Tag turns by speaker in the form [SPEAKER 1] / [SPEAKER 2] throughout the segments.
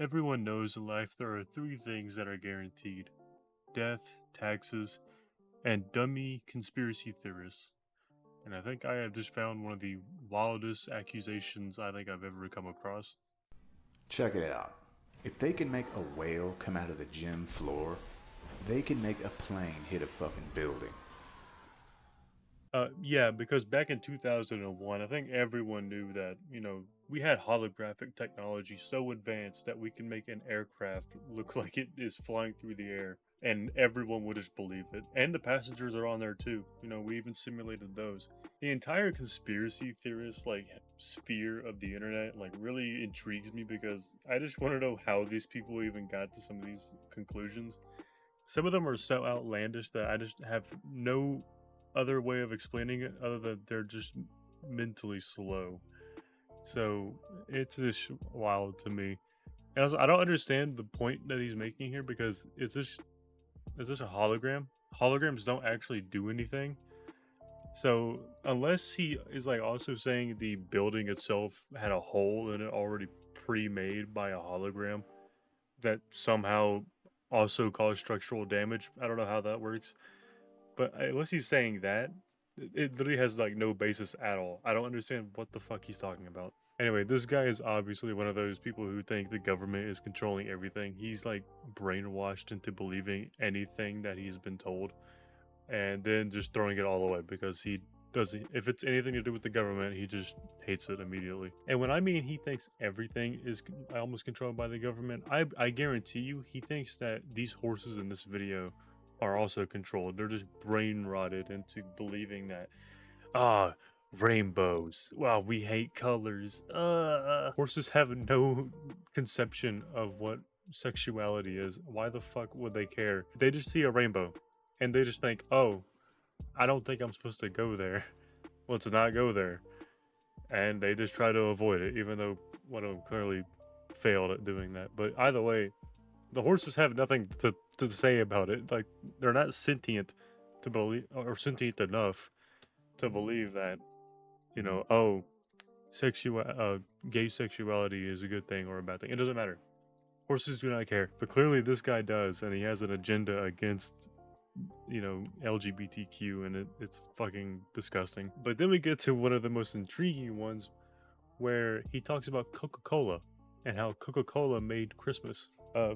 [SPEAKER 1] Everyone knows in life there are three things that are guaranteed: death, taxes, and dummy conspiracy theorists. And I think I have just found one of the wildest accusations I think I've ever come across.
[SPEAKER 2] Check it out. If they can make a whale come out of the gym floor, they can make a plane hit a fucking building.
[SPEAKER 1] Yeah, because back in 2001, I think everyone knew that, we had holographic technology so advanced that we can make an aircraft look like it is flying through the air, and everyone would just believe it. And the passengers are on there too. We even simulated those. The entire conspiracy theorist, like, sphere of the internet, like, really intrigues me because I just want to know how these people even got to some of these conclusions. Some of them are so outlandish that I just have no other way of explaining it other than they're just mentally slow. So it's just wild to me. And also, I don't understand the point that he's making here because is this a hologram? Holograms don't actually do anything. So unless he is like also saying the building itself had a hole in it already pre-made by a hologram that somehow also caused structural damage. I don't know how that works. But unless he's saying that, it literally has like no basis at all. I don't understand what the fuck he's talking about. Anyway, this guy is obviously one of those people who think the government is controlling everything. He's like brainwashed into believing anything that he's been told and then just throwing it all away because he doesn't, if it's anything to do with the government, he just hates it immediately. And when I mean he thinks everything is almost controlled by the government, I guarantee you he thinks that these horses in this video are also controlled. They're just brain rotted into believing that, ah, rainbows. Wow, we hate colors. Horses have no conception of what sexuality is. Why the fuck would they care? They just see a rainbow and they just think, oh, I don't think I'm supposed to go there. Let's not go there. And they just try to avoid it, even though one of them clearly failed at doing that. But either way, the horses have nothing to say about it. Like, they're not sentient to believe, or sentient enough to believe that, oh, gay sexuality is a good thing or a bad thing. It doesn't matter. Horses do not care. But clearly this guy does, and he has an agenda against, LGBTQ, and it's fucking disgusting. But then we get to one of the most intriguing ones where he talks about Coca-Cola and how Coca-Cola made Christmas.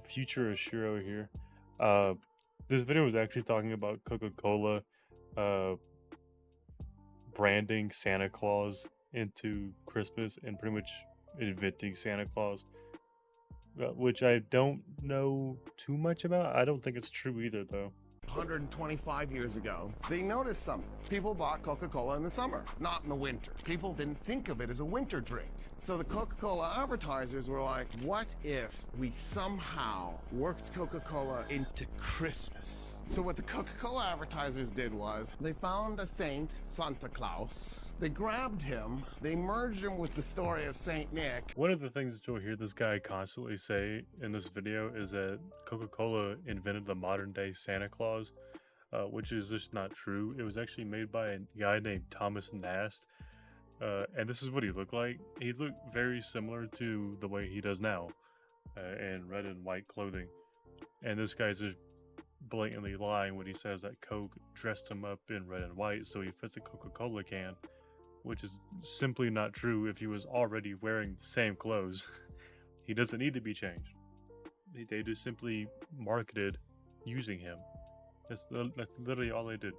[SPEAKER 1] Future Ashiro here. Uh, this video was actually talking about Coca-Cola branding Santa Claus into Christmas and pretty much inventing Santa Claus, which I don't know too much about. I don't think it's true either, though.
[SPEAKER 3] 125 years ago, they noticed something. People bought Coca-Cola in the summer, not in the winter. People didn't think of it as a winter drink. So the Coca-Cola advertisers were like, what if we somehow worked Coca-Cola into Christmas? So what the Coca-Cola advertisers did was, they found a saint, Santa Claus. They grabbed him, they merged him with the story of Saint Nick.
[SPEAKER 1] One of the things that you'll hear this guy constantly say in this video is that Coca-Cola invented the modern day Santa Claus, which is just not true. It was actually made by a guy named Thomas Nast, and this is what he looked like. He looked very similar to the way he does now, in red and white clothing. And this guy's just blatantly lying when he says that Coke dressed him up in red and white so he fits a Coca-Cola can, which is simply not true. If he was already wearing the same clothes, he doesn't need to be changed. They just simply marketed using him. That's literally all they did.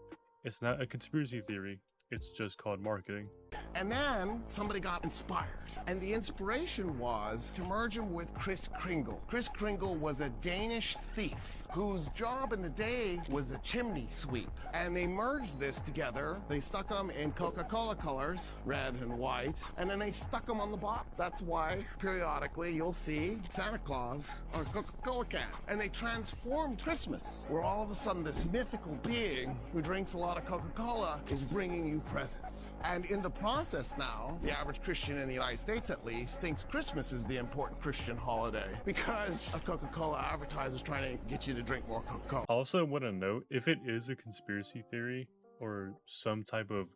[SPEAKER 1] It's not a conspiracy theory. It's just called marketing.
[SPEAKER 3] And then somebody got inspired. And the inspiration was to merge him with Kris Kringle. Kris Kringle was a Danish thief whose job in the day was a chimney sweep. And they merged this together. They stuck them in Coca-Cola colors, red and white, and then they stuck them on the bottom. That's why periodically you'll see Santa Claus on a Coca-Cola can. And they transformed Christmas, where all of a sudden this mythical being who drinks a lot of Coca-Cola is bringing you presents. And in the process now, the average Christian in the United States at least thinks Christmas is the important Christian holiday because of Coca-Cola advertisers trying to get you to drink more Coca-Cola.
[SPEAKER 1] I also want to note, if it is a conspiracy theory or some type of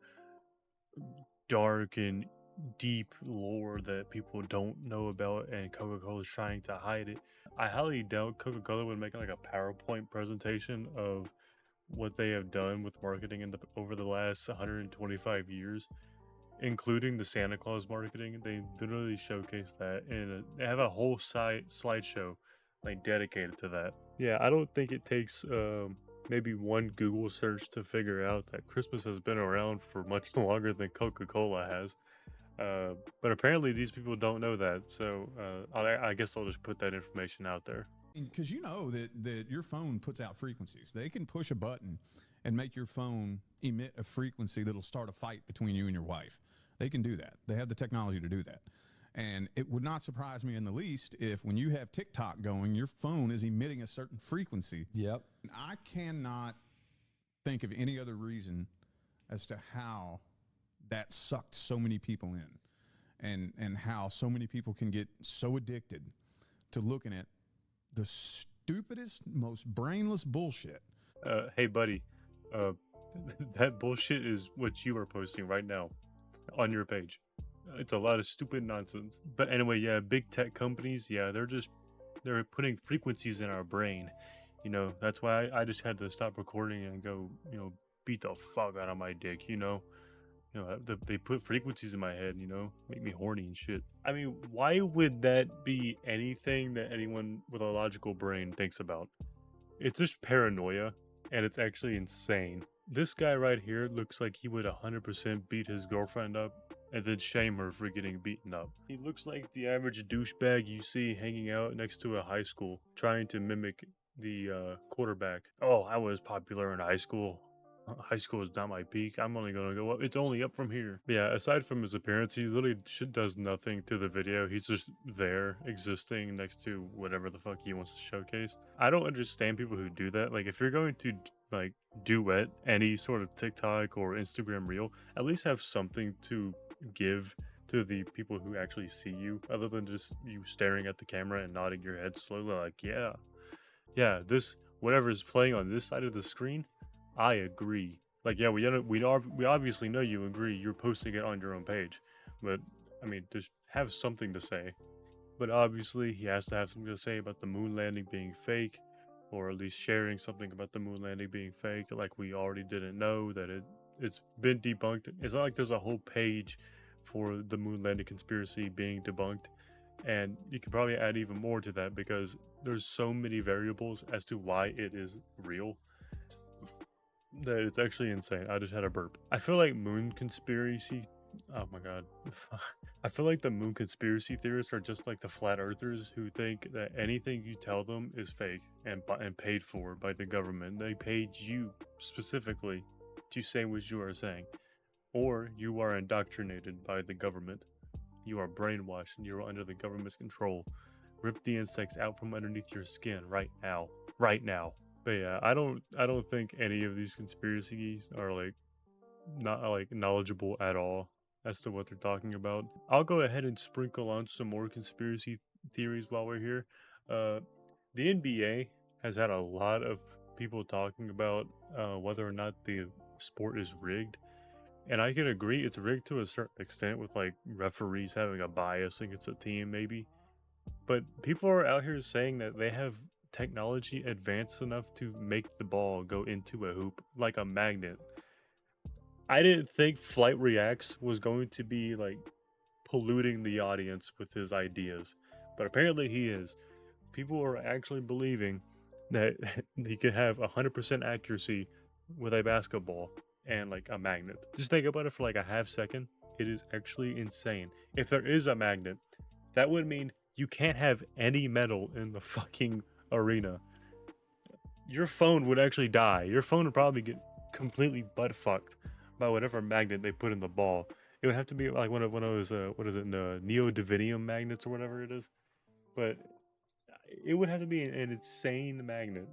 [SPEAKER 1] dark and deep lore that people don't know about, and Coca-Cola is trying to hide it. I highly doubt Coca-Cola would make like a PowerPoint presentation of what they have done with marketing over the last 125 years, including the Santa Claus marketing. They literally showcase that, and they have a whole slideshow like dedicated to that. Yeah, I don't think it takes maybe one Google search to figure out that Christmas has been around for much longer than Coca-Cola has. But apparently these people don't know that, so I guess I'll just put that information out there.
[SPEAKER 4] Because you know that your phone puts out frequencies. They can push a button and make your phone emit a frequency that'll start a fight between you and your wife. They can do that. They have the technology to do that. And it would not surprise me in the least if when you have TikTok going, your phone is emitting a certain frequency.
[SPEAKER 5] Yep.
[SPEAKER 4] I cannot think of any other reason as to how that sucked so many people in, and how so many people can get so addicted to looking at the stupidest, most brainless bullshit.
[SPEAKER 1] Hey, buddy, that bullshit is what you are posting right now on your page. It's a lot of stupid nonsense. But anyway, yeah, big tech companies, yeah, they're putting frequencies in our brain. You know, that's why I just had to stop recording and go, beat the fuck out of my dick, they put frequencies in my head, make me horny and shit. I mean, why would that be anything that anyone with a logical brain thinks about? It's just paranoia, and it's actually insane. This guy right here looks like he would 100% beat his girlfriend up and then shame her for getting beaten up. He looks like the average douchebag you see hanging out next to a high school, trying to mimic the quarterback. Oh, I was popular in high school. High school is not my peak. I'm only gonna go up. It's only up from here. But yeah, aside from his appearance, he literally does nothing to the video. He's just there, existing next to whatever the fuck he wants to showcase. I don't understand people who do that. Like, if you're going to like duet any sort of TikTok or Instagram reel, at least have something to give to the people who actually see you, other than just you staring at the camera and nodding your head slowly, like, yeah, this whatever is playing on this side of the screen, I agree. Like, yeah, we obviously know you agree. You're posting it on your own page, but I mean, just have something to say. But obviously, he has to have something to say about the moon landing being fake, or at least sharing something about the moon landing being fake. Like, we already didn't know that it's been debunked. It's not like there's a whole page for the moon landing conspiracy being debunked, and you can probably add even more to that because there's so many variables as to why it is real that it's actually insane. I just had a burp. I feel like moon conspiracy. Oh my god. I feel like the moon conspiracy theorists are just like the flat earthers who think that anything you tell them is fake and paid for by the government. They paid you specifically to say what you are saying, or you are indoctrinated by the government. You are brainwashed and you are under the government's control. Rip the insects out from underneath your skin right now. Right now. But yeah, I don't think any of these conspiracies are like not like knowledgeable at all as to what they're talking about. I'll go ahead and sprinkle on some more conspiracy theories while we're here. The NBA has had a lot of people talking about whether or not the sport is rigged. And I can agree it's rigged to a certain extent with like referees having a bias against a team maybe. But people are out here saying that they have technology advanced enough to make the ball go into a hoop like a magnet. I didn't think Flight Reacts was going to be like polluting the audience with his ideas, but apparently he is. People are actually believing that he could have 100% accuracy with a basketball and like a magnet. Just think about it for like a half second. It is actually insane. If there is a magnet, that would mean you can't have any metal in the fucking arena. Your phone would actually die. Your phone would probably get completely butt fucked by whatever magnet they put in the ball. It would have to be like one of those what is it, neodymium magnets or whatever it is. But it would have to be an insane magnet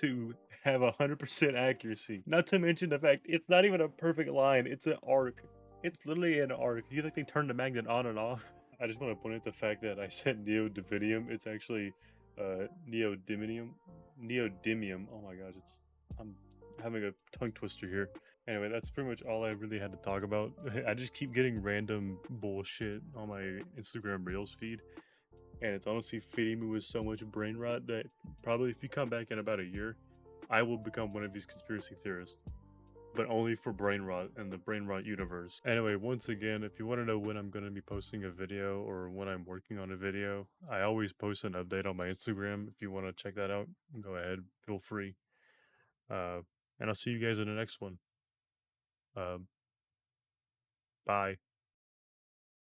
[SPEAKER 1] to have 100% accuracy. Not to mention the fact it's not even a perfect line. It's an arc. It's literally an arc. You think they turned the magnet on and off? I just want to point out the fact that I said neodymium. It's actually neodymium. Neodymium. Oh my gosh, I'm having a tongue twister here. Anyway, that's pretty much all I really had to talk about. I just keep getting random bullshit on my Instagram Reels feed, and it's honestly feeding me with so much brain rot that probably if you come back in about a year, I will become one of these conspiracy theorists, but only for brain rot and the brain rot universe. Anyway, once again, if you want to know when I'm going to be posting a video or when I'm working on a video, I always post an update on my Instagram. If you want to check that out, go ahead, feel free. Uh, and I'll see you guys in the next one. Uh, bye.